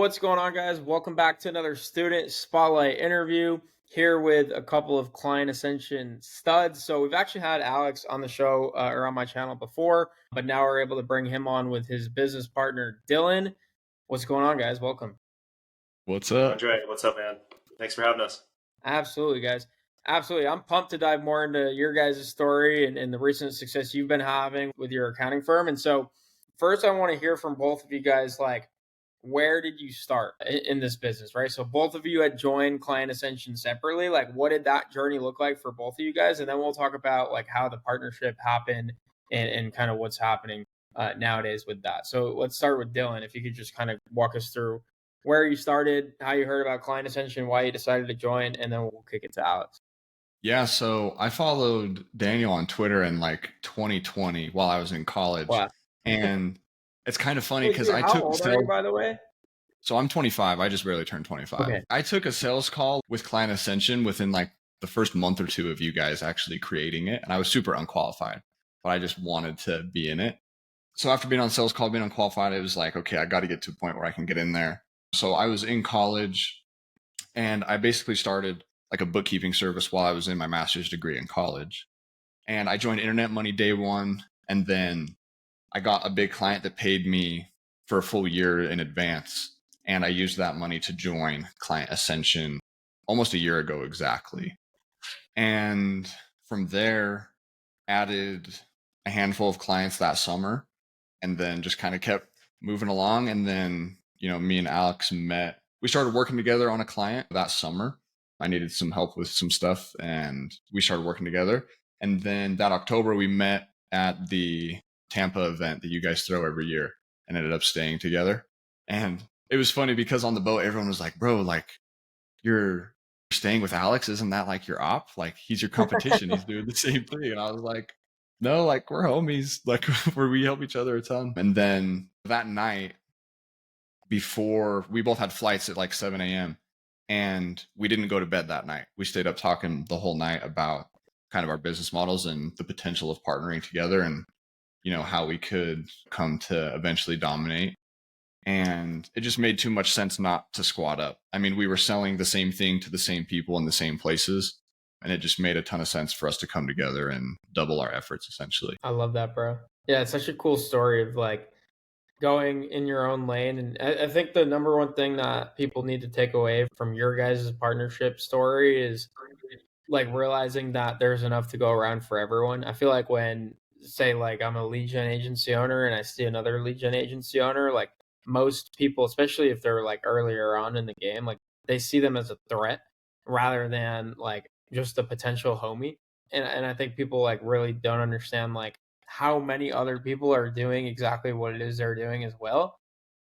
What's going on, guys? Welcome back to another student spotlight interview here with a couple of Client Ascension studs. So we've actually had Alex on the show or on my channel before, but now we're able to bring him on with his business partner, Dylan. What's going on, guys? Welcome. What's up? Andre, what's up, man? Thanks for having us. Absolutely, guys. Absolutely. I'm pumped to dive more into your guys' story and the recent success you've been having with your accounting firm. And so, first, I want to hear from both of you guys, like, where did you start in this business, right? So both of you had joined Client Ascension separately. Like, what did that journey look like for both of you guys? And then we'll talk about like how the partnership happened and kind of what's happening nowadays with that. So let's start with Dylan. If you could just kind of walk us through where you started, how you heard about Client Ascension, why you decided to join, and then we'll kick it to Alex. Yeah, so I followed Daniel on Twitter in like 2020 while I was in college. Wow. And it's kind of funny Wait, because dude, I how took old are sales. you, by the way? So I'm 25. I just barely turned 25. Okay. I took a sales call with Client Ascension within like the first month or two of you guys actually creating it. And I was super unqualified, but I just wanted to be in it. So after being on sales call, being unqualified, it was like, okay, I got to get to a point where I can get in there. So I was in college and I basically started like a bookkeeping service while I was in my master's degree in college. And I joined Internet Money day one. And then I got a big client that paid me for a full year in advance. And I used that money to join Client Ascension almost a year ago exactly. And from there, added a handful of clients that summer and then just kind of kept moving along. And then, me and Alex met. We started working together on a client that summer. I needed some help with some stuff and we started working together. And then that October, we met at the Tampa event that you guys throw every year and ended up staying together. And it was funny because on the boat, everyone was like, bro, like you're staying with Alex. Isn't that like your op? Like he's your competition. He's doing the same thing. And I was like, no, like we're homies, like where we help each other a ton. And then that night before we both had flights at like 7 a.m. and we didn't go to bed that night. We stayed up talking the whole night about kind of our business models and the potential of partnering together and, how we could come to eventually dominate. And it just made too much sense not to squat up. I mean, we were selling the same thing to the same people in the same places. And it just made a ton of sense for us to come together and double our efforts, essentially. I love that, bro. Yeah, it's such a cool story of like going in your own lane. And I think the number one thing that people need to take away from your guys' partnership story is like realizing that there's enough to go around for everyone. I feel like when, say, like I'm a lead gen agency owner and I see another lead gen agency owner, like most people, especially if they're like earlier on in the game, like they see them as a threat rather than like just a potential homie. And I think people like really don't understand like how many other people are doing exactly what it is they're doing as well.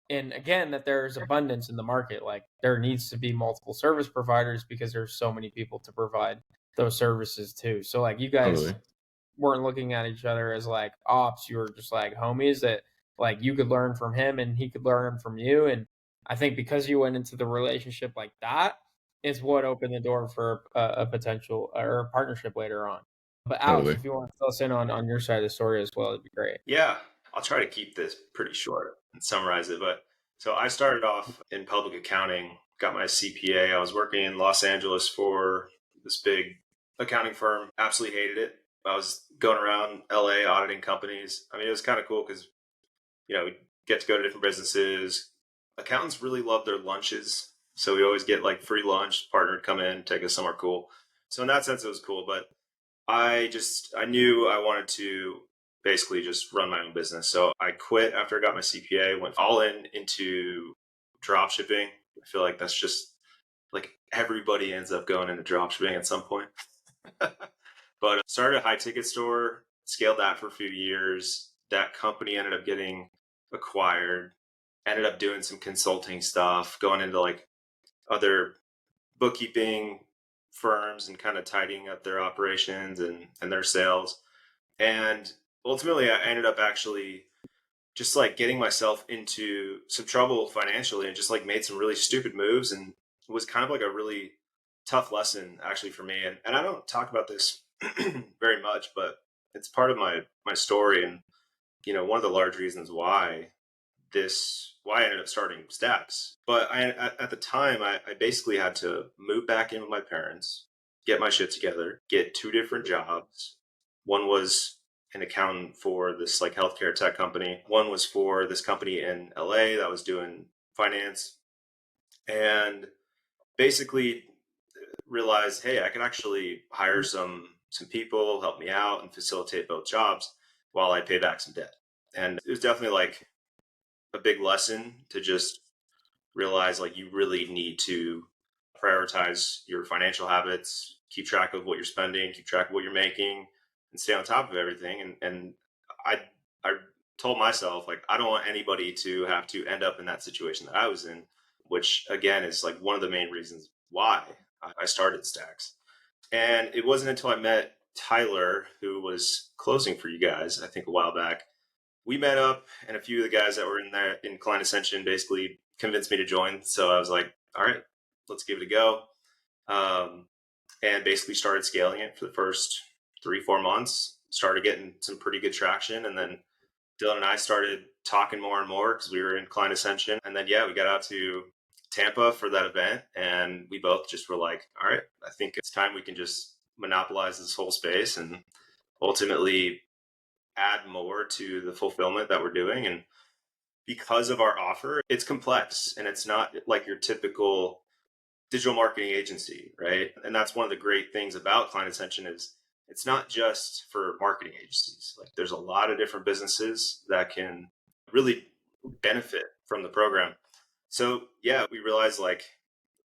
And again, that there's abundance in the market. Like there needs to be multiple service providers because there's so many people to provide those services too. So like you guys Totally. weren't looking at each other as like ops. You were just like homies that like you could learn from him and he could learn from you. And I think because you went into the relationship like that is what opened the door for a potential or a partnership later on. But Alex, Totally. if you want to fill us in on your side of the story as well, it'd be great. Yeah, I'll try to keep this pretty short and summarize it. But so I started off in public accounting, got my CPA. I was working in Los Angeles for this big accounting firm. Absolutely hated it. I was going around LA auditing companies. I mean, it was kind of cool because, we get to go to different businesses. Accountants really love their lunches. So we always get like free lunch, partner would come in, take us somewhere cool. So in that sense, it was cool. But I knew I wanted to basically just run my own business. So I quit after I got my CPA, went all into drop shipping. I feel like that's just like everybody ends up going into drop shipping at some point. But started a high ticket store, scaled that for a few years. That company ended up getting acquired, ended up doing some consulting stuff, going into like other bookkeeping firms and kind of tidying up their operations and their sales. And ultimately, I ended up actually just like getting myself into some trouble financially and just like made some really stupid moves. And it was kind of like a really tough lesson actually for me. And I don't talk about this very much, but it's part of my story. And, one of the large reasons why why I ended up starting Staxx. But at the time, I basically had to move back in with my parents, get my shit together, get 2 different jobs. One was an accountant for this like healthcare tech company. One was for this company in LA that was doing finance, and basically realized, hey, I can actually hire some people, help me out, and facilitate both jobs while I pay back some debt. And it was definitely like a big lesson to just realize like you really need to prioritize your financial habits, keep track of what you're spending, keep track of what you're making, and stay on top of everything. And I told myself like I don't want anybody to have to end up in that situation that I was in, which again is like one of the main reasons why I started Staxx. And it wasn't until I met Tyler, who was closing for you guys, I think a while back. We met up, and a few of the guys that were in there in Client Ascension basically convinced me to join. So I was like, all right, let's give it a go. And basically started scaling it for the first 3-4 months, started getting some pretty good traction. And then Dylan and I started talking more and more because we were in Client Ascension. And then, yeah, we got out to Tampa for that event. And we both just were like, all right, I think it's time we can just monopolize this whole space and ultimately add more to the fulfillment that we're doing. And because of our offer, it's complex and it's not like your typical digital marketing agency, right? And that's one of the great things about Client Ascension is it's not just for marketing agencies. Like there's a lot of different businesses that can really benefit from the program. So yeah, we realized like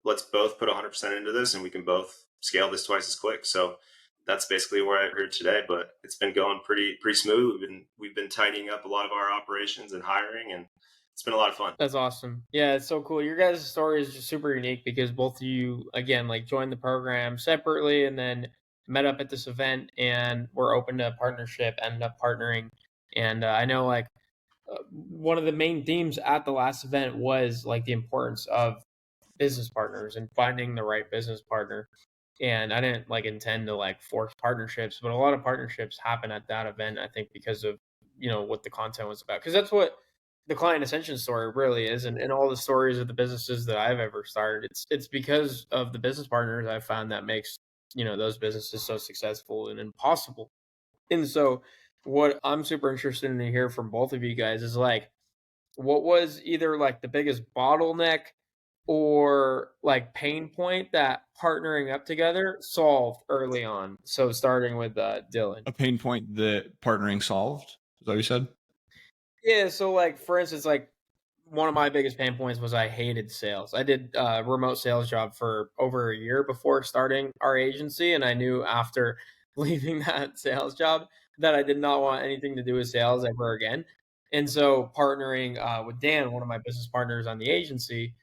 let's both put 100% into this and we can both scale this twice as quick. So that's basically where I'm here today, but it's been going pretty smooth. We've been tidying up a lot of our operations and hiring, and it's been a lot of fun. That's awesome. Yeah, it's so cool. Your guys' story is just super unique because both of you, again, like joined the program separately and then met up at this event and were open to a partnership, ended up partnering. And I know like one of the main themes at the last event was like the importance of business partners and finding the right business partner. And I didn't like intend to like force partnerships, but a lot of partnerships happen at that event, I think, because of, what the content was about. Because that's what the Client Ascension story really is. And all the stories of the businesses that I've ever started, it's because of the business partners I've found that makes, those businesses so successful and impossible. And so what I'm super interested in to hear from both of you guys is like, what was either like the biggest bottleneck or like pain point that partnering up together solved early on? So starting with Dylan. A pain point that partnering solved? Is that what you said? Yeah, so like for instance, like one of my biggest pain points was I hated sales. I did a remote sales job for over a year before starting our agency, and I knew after leaving that sales job that I did not want anything to do with sales ever again. And so partnering with Dan, one of my business partners on the agency,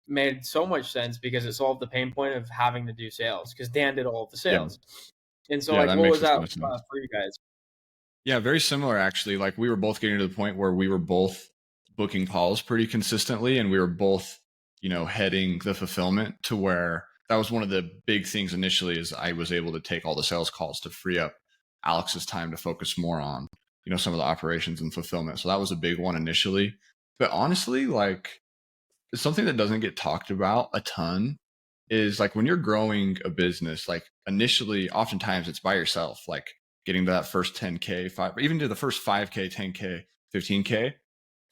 made so much sense because it solved the pain point of having to do sales because Dan did all of the Yeah. sales. And so Yeah, like that what makes was a that ton of sense. for you guys? Yeah, very similar actually. Like we were both getting to the point where we were both booking calls pretty consistently and we were both, heading the fulfillment to where that was one of the big things initially is I was able to take all the sales calls to free up Alex's time to focus more on, some of the operations and fulfillment. So that was a big one initially. But honestly, like something that doesn't get talked about a ton is like when you're growing a business, like initially, oftentimes it's by yourself, like getting to that first 10K, even to the first 5K, 10K, 15K,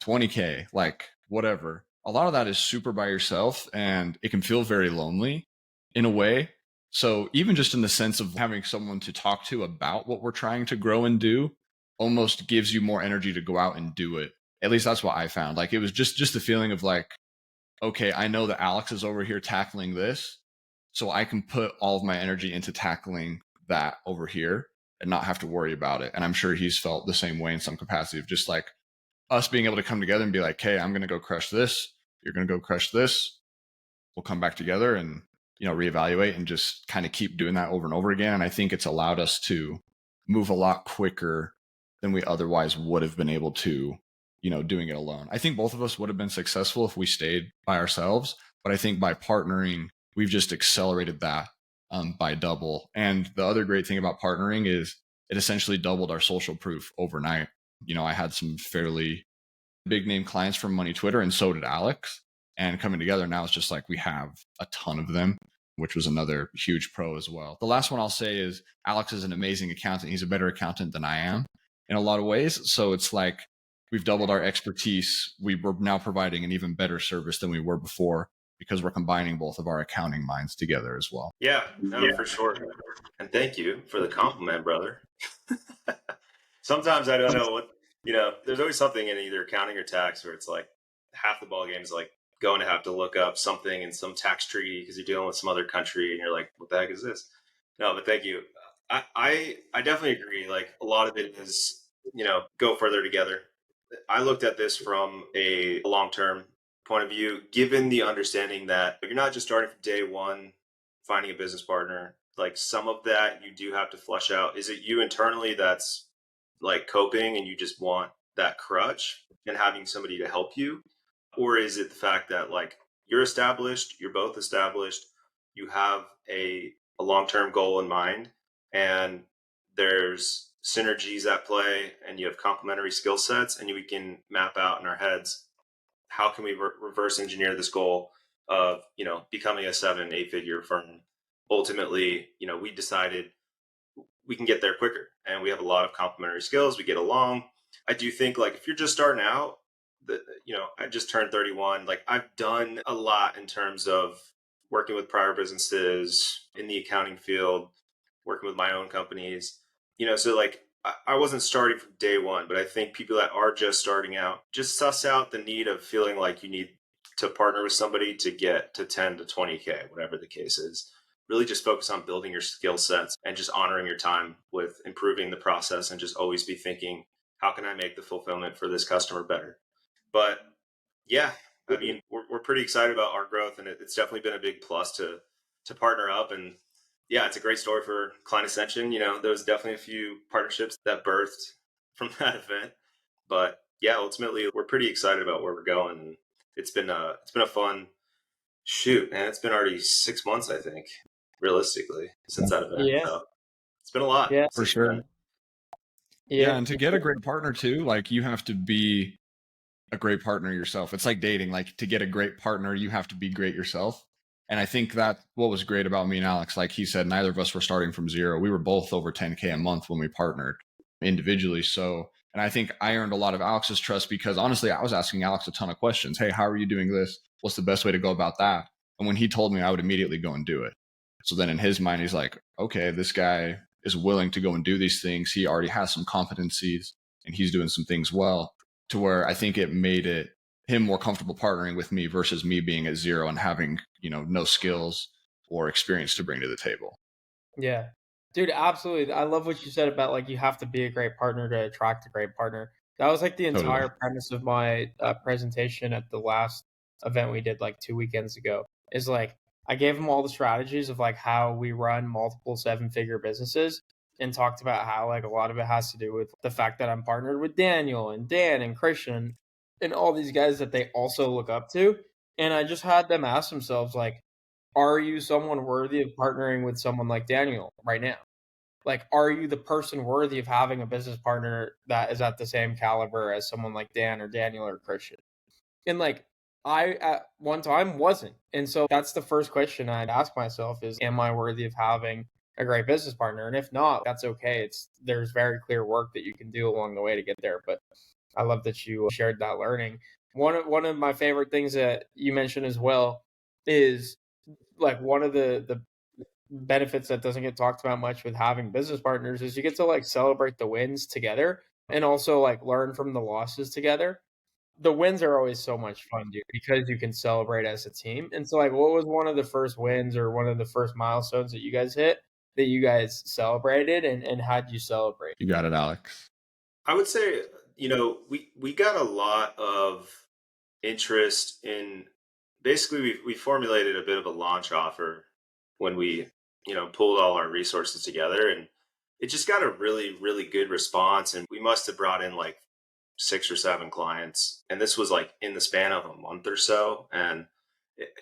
20K, like whatever. A lot of that is super by yourself and it can feel very lonely in a way. So even just in the sense of having someone to talk to about what we're trying to grow and do almost gives you more energy to go out and do it. At least that's what I found. Like it was just the feeling of like, okay, I know that Alex is over here tackling this, so I can put all of my energy into tackling that over here and not have to worry about it. And I'm sure he's felt the same way in some capacity of just like us being able to come together and be like, hey, I'm going to go crush this. You're going to go crush this. We'll come back together and, reevaluate and just kind of keep doing that over and over again. And I think it's allowed us to move a lot quicker than we otherwise would have been able to, doing it alone. I think both of us would have been successful if we stayed by ourselves, but I think by partnering, we've just accelerated that by double. And the other great thing about partnering is it essentially doubled our social proof overnight. I had some fairly big name clients from Money Twitter, and so did Alex. And coming together now, it's just like we have a ton of them, which was another huge pro as well. The last one I'll say is Alex is an amazing accountant. He's a better accountant than I am in a lot of ways. So it's like we've doubled our expertise. We're now providing an even better service than we were before because we're combining both of our accounting minds together as well. Yeah, no, for sure. And thank you for the compliment, brother. Sometimes I don't know what, there's always something in either accounting or tax where it's like half the ball game is like going to have to look up something in some tax treaty because you're dealing with some other country and you're like, what the heck is this? No, but thank you. I definitely agree. Like a lot of it is, go further together. I looked at this from a long-term point of view, given the understanding that you're not just starting from day one, finding a business partner. Like some of that you do have to flush out. Is it you internally that's like coping and you just want that crutch and having somebody to help you? Or is it the fact that like you're established, you're both established, you have a long-term goal in mind, and there's synergies at play and you have complementary skill sets, and we can map out in our heads how can we reverse engineer this goal of becoming a 7-8 figure firm. Ultimately, we decided we can get there quicker and we have a lot of complementary skills, we get along. I do think like if you're just starting out, I just turned 31, like I've done a lot in terms of working with prior businesses in the accounting field, working with my own companies, so like I wasn't starting from day one, but I think people that are just starting out just suss out the need of feeling like you need to partner with somebody to get to 10 to 20K, whatever the case is. Really just focus on building your skill sets and just honoring your time with improving the process, and just always be thinking, how can I make the fulfillment for this customer better? But yeah, I mean, we're pretty excited about our growth, and it's definitely been a big plus to partner up. And yeah, it's a great story for Client Ascension. There was definitely a few partnerships that birthed from that event, but yeah, ultimately we're pretty excited about where we're going. And it's been a fun shoot, man. It's been already 6 months, I think, realistically, since that event. Yeah. So it's been a lot Yeah. For since sure. then. Yeah, Yeah. and to get a great partner too, like you have to be a great partner yourself. It's like dating. Like to get a great partner, you have to be great yourself. And I think that what was great about me and Alex, like he said, neither of us were starting from zero. We were both over 10K a month when we partnered individually. So, and I think I earned a lot of Alex's trust because honestly, I was asking Alex a ton of questions. Hey, how are you doing this? What's the best way to go about that? And when he told me, I would immediately go and do it. So then in his mind, he's like, okay, this guy is willing to go and do these things. He already has some competencies and he's doing some things well, to where I think it made it him more comfortable partnering with me versus me being at zero and having, no skills or experience to bring to the table. Yeah. Dude, absolutely. I love what you said about like you have to be a great partner to attract a great partner. That was like the Totally. entire premise of my presentation at the last event we did like 2 weekends ago. Is like I gave them all the strategies of like how we run multiple 7-figure businesses, and talked about how like a lot of it has to do with the fact that I'm partnered with Daniel and Dan and Christian and all these guys that they also look up to. And I just had them ask themselves like, are you someone worthy of partnering with someone like Daniel right now? Like, are you the person worthy of having a business partner that is at the same caliber as someone like Dan or Daniel or Christian? And like, I at one time wasn't. And so that's the first question I'd ask myself is, am I worthy of having a great business partner? And if not, that's okay. There's very clear work that you can do along the way to get there. But I love that you shared that learning. One of my favorite things that you mentioned as well is like one of the benefits that doesn't get talked about much with having business partners is you get to like celebrate the wins together and also like learn from the losses together. The wins are always so much fun, dude, because you can celebrate as a team. And so like what was one of the first wins or one of the first milestones that you guys hit that you guys celebrated, and how'd you celebrate? You got it, Alex. I would say, we got a lot of interest in, basically we formulated a bit of a launch offer when we, pulled all our resources together, and it just got a really, really good response. And we must have brought in like 6 or 7 clients. And this was like in the span of a month or so. And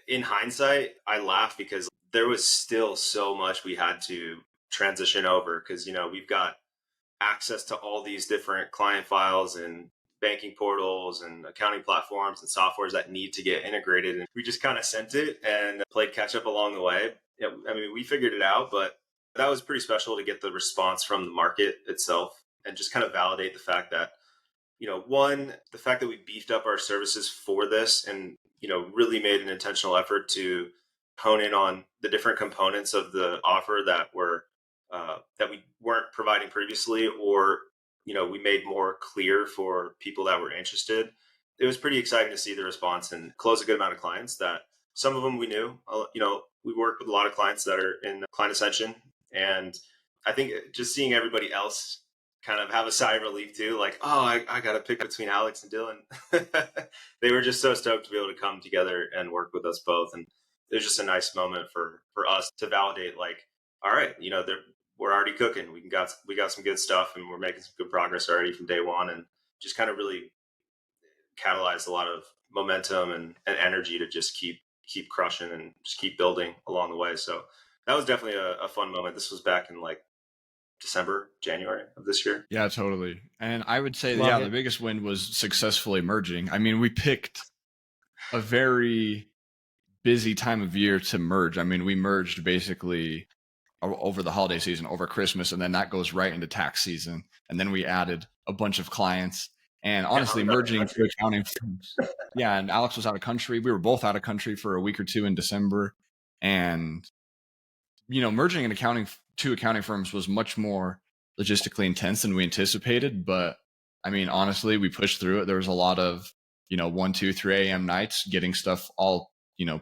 in hindsight, I laugh because there was still so much we had to transition over because, we've got access to all these different client files and banking portals and accounting platforms and softwares that need to get integrated. And we just kind of sent it and played catch up along the way. I mean, we figured it out, but that was pretty special to get the response from the market itself and just kind of validate the fact that, one, the fact that we beefed up our services for this and, really made an intentional effort to hone in on the different components of the offer that we weren't providing previously, or we made more clear for people that were interested. It was pretty exciting to see the response and close a good amount of clients that some of them we knew. We work with a lot of clients that are in Client Ascension, and I think just seeing everybody else kind of have a sigh of relief too, like, oh, I got to pick between Alex and Dylan. They were just so stoked to be able to come together and work with us both, and it was just a nice moment for us to validate, like, all right, we're already cooking. We got some good stuff, and we're making some good progress already from day one, and just kind of really catalyzed a lot of momentum and energy to just keep crushing and just keep building along the way. So that was definitely a fun moment. This was back in like December, January of this year. Yeah, totally. And I would say, Love the it. biggest win was successfully merging. I mean, we picked a very busy time of year to merge. I mean, we merged basically over the holiday season, over Christmas, and then that goes right into tax season. And then we added a bunch of clients. And honestly, merging two accounting firms. Yeah, and Alex was out of country. We were both out of country for a week or two in December. And, merging two accounting firms was much more logistically intense than we anticipated. But I mean, honestly, we pushed through it. There was a lot of, 1, 2, 3 a.m. nights getting stuff all,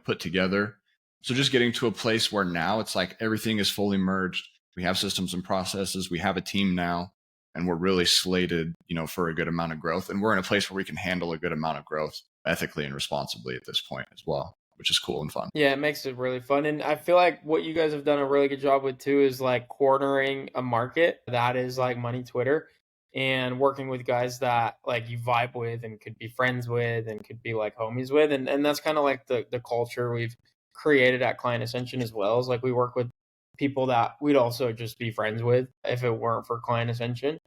put together. So just getting to a place where now it's like everything is fully merged. We have systems and processes. We have a team now, and we're really slated, for a good amount of growth. And we're in a place where we can handle a good amount of growth ethically and responsibly at this point as well, which is cool and fun. Yeah, it makes it really fun. And I feel like what you guys have done a really good job with too is like cornering a market that is like money Twitter, and working with guys that like you vibe with and could be friends with and could be like homies with. And that's kind of like the culture we've created at Client Ascension as well. Is like we work with people that we'd also just be friends with if it weren't for Client Ascension.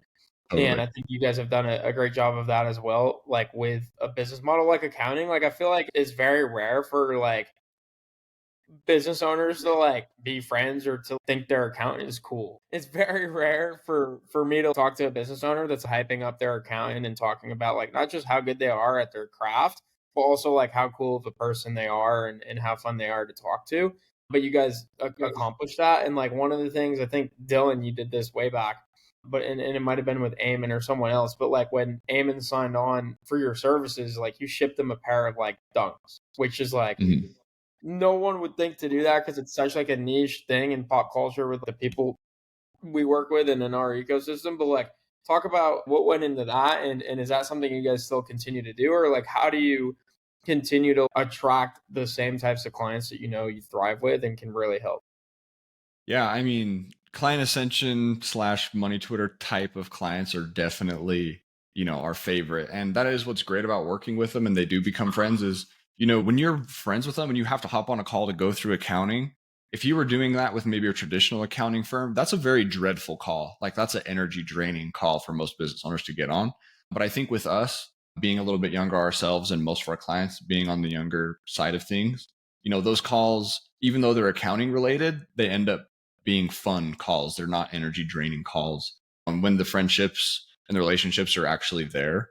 And Totally. I think you guys have done a great job of that as well. Like with a business model like accounting, like I feel like it's very rare for like business owners to like be friends or to think their accountant is cool. It's very rare for me to talk to a business owner that's hyping up their accountant and talking about like not just how good they are at their craft, but also like how cool of a person they are and how fun they are to talk to. But you guys accomplished that. And like one of the things I think Dylan, you did this way back, but and it might have been with Eamon or someone else, but like when Eamon signed on for your services, like you shipped them a pair of like dunks, which is like no one would think to do that because it's such like a niche thing in pop culture with the people we work with and in our ecosystem. But like talk about what went into that, and is that something you guys still continue to do, or like how do you continue to attract the same types of clients that you thrive with and can really help? Yeah, I mean, Client Ascension / Money Twitter type of clients are definitely, our favorite. And that is what's great about working with them, and they do become friends is, when you're friends with them and you have to hop on a call to go through accounting, if you were doing that with maybe a traditional accounting firm, that's a very dreadful call. Like that's an energy draining call for most business owners to get on. But I think with us being a little bit younger ourselves and most of our clients being on the younger side of things, those calls, even though they're accounting related, they end up being fun calls. They're not energy draining calls. And when the friendships and the relationships are actually there,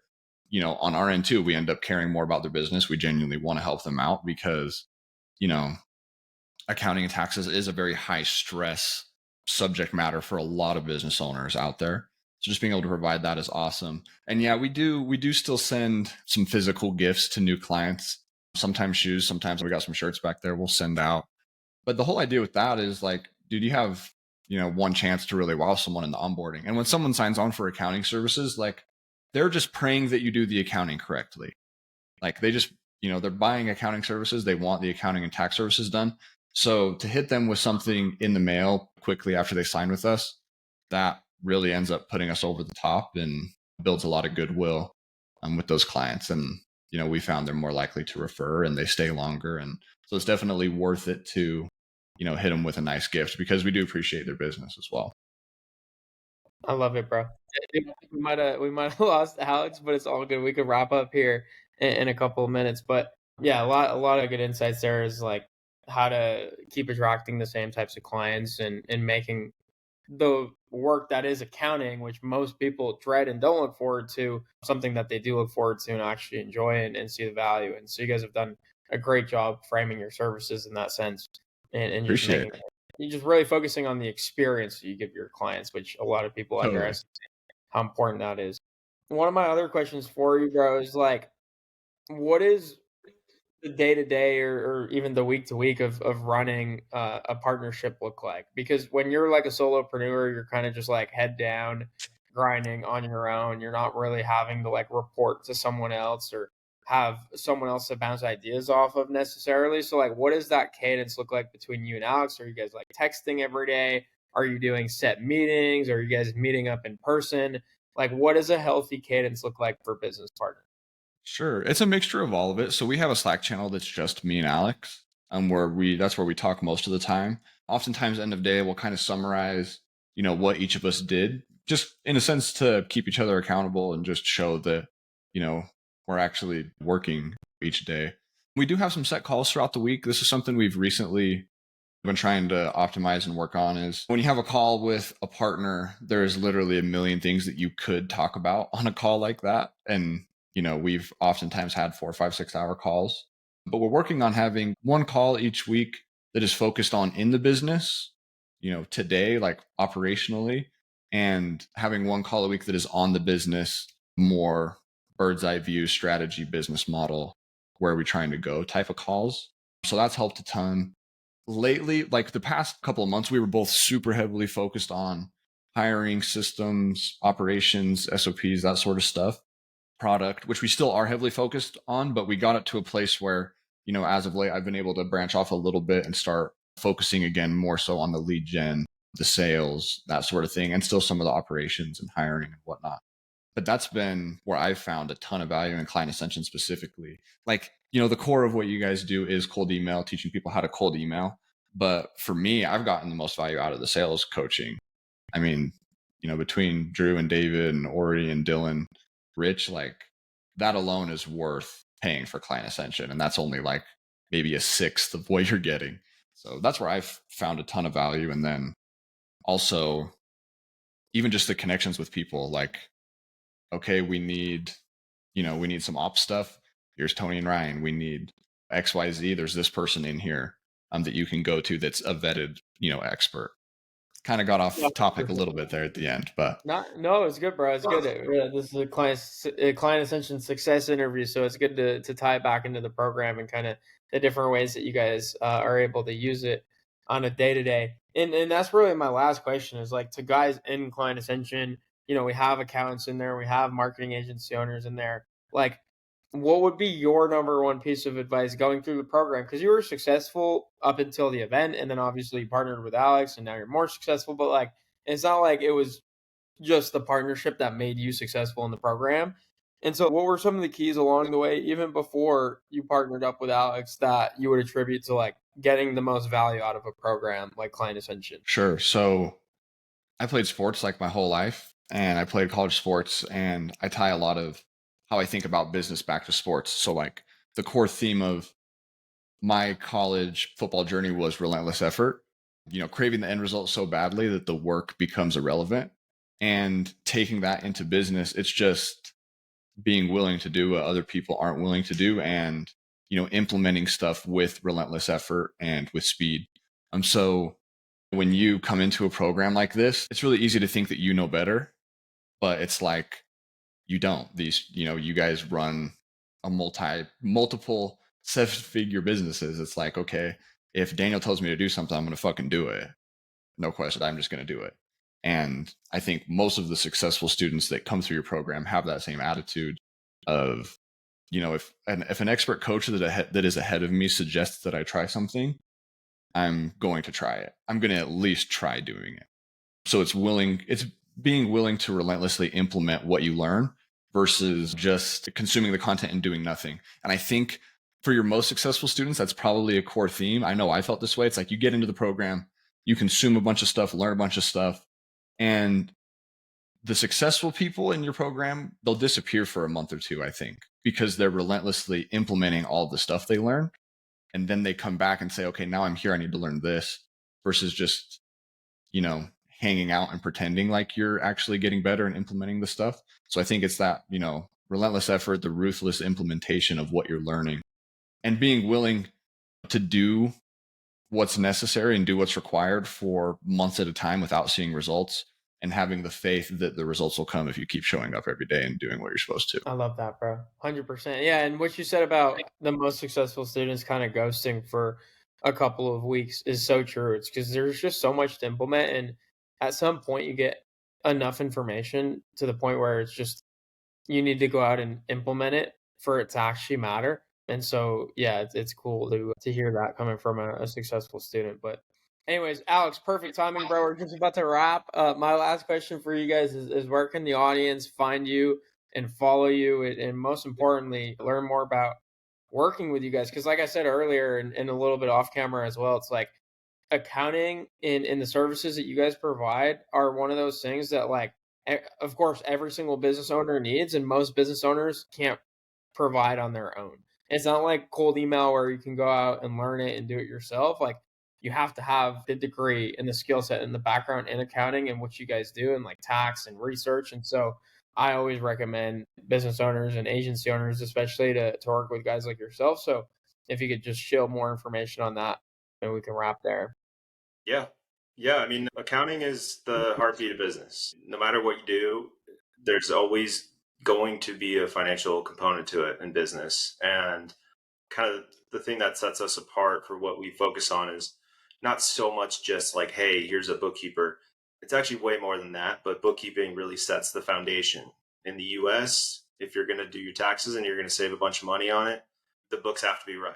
on our end too, we end up caring more about their business. We genuinely want to help them out because, you know, accounting and taxes is a very high stress subject matter for a lot of business owners out there. So just being able to provide that is awesome. And yeah, we do still send some physical gifts to new clients. Sometimes shoes, sometimes we got some shirts back there we'll send out. But the whole idea with that is like, dude, you have, one chance to really wow someone in the onboarding. And when someone signs on for accounting services, like they're just praying that you do the accounting correctly. Like they just, they're buying accounting services. They want the accounting and tax services done. So to hit them with something in the mail quickly after they sign with us, that really ends up putting us over the top and builds a lot of goodwill with those clients. And, we found they're more likely to refer and they stay longer. And so it's definitely worth it to, hit them with a nice gift because we do appreciate their business as well. I love it, bro. We might have lost Alex, but it's all good. We could wrap up here in a couple of minutes. But yeah, a lot of good insights there is like how to keep attracting the same types of clients and making the work that is accounting, which most people dread and don't look forward to, something that they do look forward to and actually enjoy and see the value. And so you guys have done a great job framing your services in that sense and just Appreciate making it. you're just really focusing on the experience that you give your clients, which a lot of people Totally. underestimate how important that is. One of my other questions for you, bro, is like, what is the day to day or even the week to week of running a partnership look like? Because when you're like a solopreneur, you're kind of just like head down, grinding on your own. You're not really having to like report to someone else or have someone else to bounce ideas off of necessarily. So like, what does that cadence look like between you and Alex? Are you guys like texting every day? Are you doing set meetings? Are you guys meeting up in person? Like, what does a healthy cadence look like for business partners? Sure. It's a mixture of all of it. So we have a Slack channel that's just me and Alex, where that's where we talk most of the time. Oftentimes, end of day, we'll kind of summarize, what each of us did, just in a sense to keep each other accountable and just show that, you know, we're actually working each day. We do have some set calls throughout the week. This is something we've recently been trying to optimize and work on is when you have a call with a partner, there's literally a million things that you could talk about on a call like that. And, we've oftentimes had 4, 5, 6 hour calls, but we're working on having one call each week that is focused on in the business, today, like operationally, and having one call a week that is on the business, more bird's eye view strategy, business model, where are we trying to go type of calls. So that's helped a ton lately. Like the past couple of months, we were both super heavily focused on hiring, systems, operations, SOPs, that sort of stuff, product, which we still are heavily focused on, but we got it to a place where, as of late, I've been able to branch off a little bit and start focusing again more so on the lead gen, the sales, that sort of thing, and still some of the operations and hiring and whatnot. But that's been where I've found a ton of value in Client Ascension specifically. Like, the core of what you guys do is cold email, teaching people how to cold email. But for me, I've gotten the most value out of the sales coaching. I mean, between Drew and David and Ori and Dylan, Rich, like that alone is worth paying for Client Ascension. And that's only like maybe a sixth of what you're getting. So that's where I've found a ton of value. And then also, even just the connections with people, like, okay, we need some ops stuff. Here's Tony and Ryan. We need XYZ. There's this person in here that you can go to that's a vetted, expert. Kind of got Yeah, off for topic a sure. little bit there at the end, but Not no, it's good, bro. It's good. This is a client ascension success interview, so it's good to tie it back into the program and kind of the different ways that you guys are able to use it on a day to day. And that's really my last question is like to guys in client ascension. We have accountants in there, we have marketing agency owners in there. Like, what would be your number one piece of advice going through the program? Because you were successful up until the event, and then obviously you partnered with Alex, and now you're more successful. But like it's not like it was just the partnership that made you successful in the program. And so, what were some of the keys along the way, even before you partnered up with Alex, that you would attribute to like getting the most value out of a program like Client Ascension? sure. So I played sports like my whole life, and I played college sports, and I tie a lot of how I think about business back to sports. So like the core theme of my college football journey was relentless effort, craving the end result so badly that the work becomes irrelevant. And taking that into business, it's just being willing to do what other people aren't willing to do and, implementing stuff with relentless effort and with speed. So when you come into a program like this, it's really easy to think that you know better, but it's like you don't. You guys run a multiple 7-figure businesses. It's like, okay, if Daniel tells me to do something, I'm going to fucking do it. No question. I'm just going to do it. And I think most of the successful students that come through your program have that same attitude of, if an expert coach that is ahead of me suggests that I try something, I'm going to try it. I'm going to at least try doing it. So it's being willing to relentlessly implement what you learn versus just consuming the content and doing nothing. And I think for your most successful students, that's probably a core theme. I know I felt this way. It's like you get into the program, you consume a bunch of stuff, learn a bunch of stuff, and the successful people in your program, they'll disappear for a month or two, I think, because they're relentlessly implementing all the stuff they learn. And then they come back and say, okay, now I'm here. I need to learn this, versus just, hanging out and pretending like you're actually getting better and implementing the stuff. So I think it's that, relentless effort, the ruthless implementation of what you're learning, and being willing to do what's necessary and do what's required for months at a time without seeing results, and having the faith that the results will come if you keep showing up every day and doing what you're supposed to. I love that, bro. 100%. Yeah, and what you said about the most successful students kind of ghosting for a couple of weeks is so true. It's because there's just so much to implement, and at some point you get enough information to the point where it's just you need to go out and implement it for it to actually matter. And so, yeah, it's cool to hear that coming from a successful student. But anyways, Alex, perfect timing, bro. We're just about to wrap. My last question for you guys is where can the audience find you and follow you, and most importantly, learn more about working with you guys? Because like I said earlier, and a little bit off camera as well, it's like accounting in the services that you guys provide are one of those things that, like, of course, every single business owner needs, and most business owners can't provide on their own. It's not like cold email where you can go out and learn it and do it yourself. Like, you have to have the degree and the skill set and the background in accounting and what you guys do, and like tax and research. And so I always recommend business owners and agency owners, especially to work with guys like yourself. So if you could just share more information on that, and we can wrap there. Yeah. Yeah. I mean, accounting is the heartbeat of business. No matter what you do, there's always going to be a financial component to it in business. And kind of the thing that sets us apart for what we focus on is not so much just like, hey, here's a bookkeeper. It's actually way more than that. But bookkeeping really sets the foundation. In the US, if you're going to do your taxes and you're going to save a bunch of money on it, the books have to be right.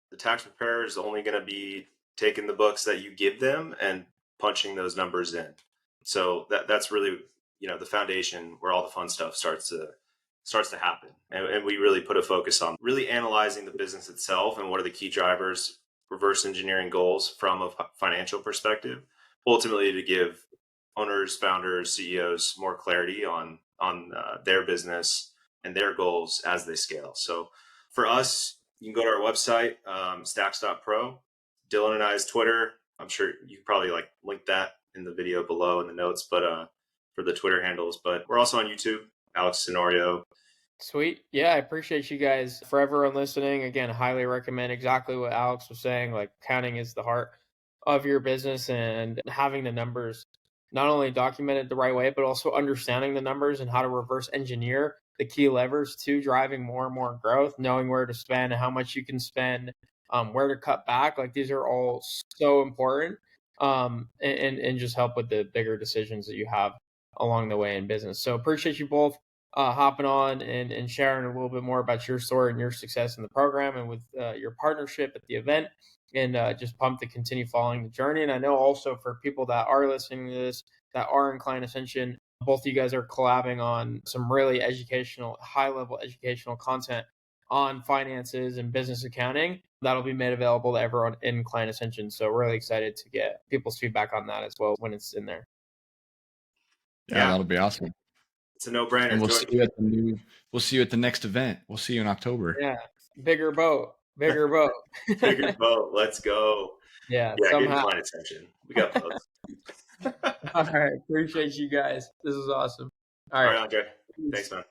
The tax preparer is only going to be taking the books that you give them and punching those numbers in. So that's really, the foundation where all the fun stuff starts to happen. And we really put a focus on really analyzing the business itself and what are the key drivers, reverse engineering goals from a financial perspective, ultimately to give owners, founders, CEOs more clarity on their business and their goals as they scale. So for us, you can go to our website, Staxx.pro. Dylan and I's Twitter. I'm sure you could probably link that in the video below in the notes, but for the Twitter handles. But we're also on YouTube, Alex Scenario. Sweet. Yeah, I appreciate you guys. For everyone listening, again, highly recommend exactly what Alex was saying. Like, counting is the heart of your business, and having the numbers not only documented the right way, but also understanding the numbers and how to reverse engineer the key levers to driving more and more growth, knowing where to spend, how much you can spend, where to cut back. Like, these are all so important, and just help with the bigger decisions that you have along the way in business. So appreciate you both hopping on and sharing a little bit more about your story and your success in the program and with your partnership at the event. And just pumped to continue following the journey. And I know also for people that are listening to this, that are in Client Ascension, both of you guys are collabing on some really educational, high-level educational content on finances and business accounting that'll be made available to everyone in Client Ascension. So really excited to get people's feedback on that as well when it's in there. Yeah, that'll be awesome. It's a no-brainer. And we'll see you at the next event. We'll see you in October. Yeah. Bigger boat. Bigger boat. Bigger boat. Let's go. Yeah. Yeah, Somehow. get Client Ascension. We got boats. All right. Appreciate you guys. This is awesome. All right, Andre. Thanks, man.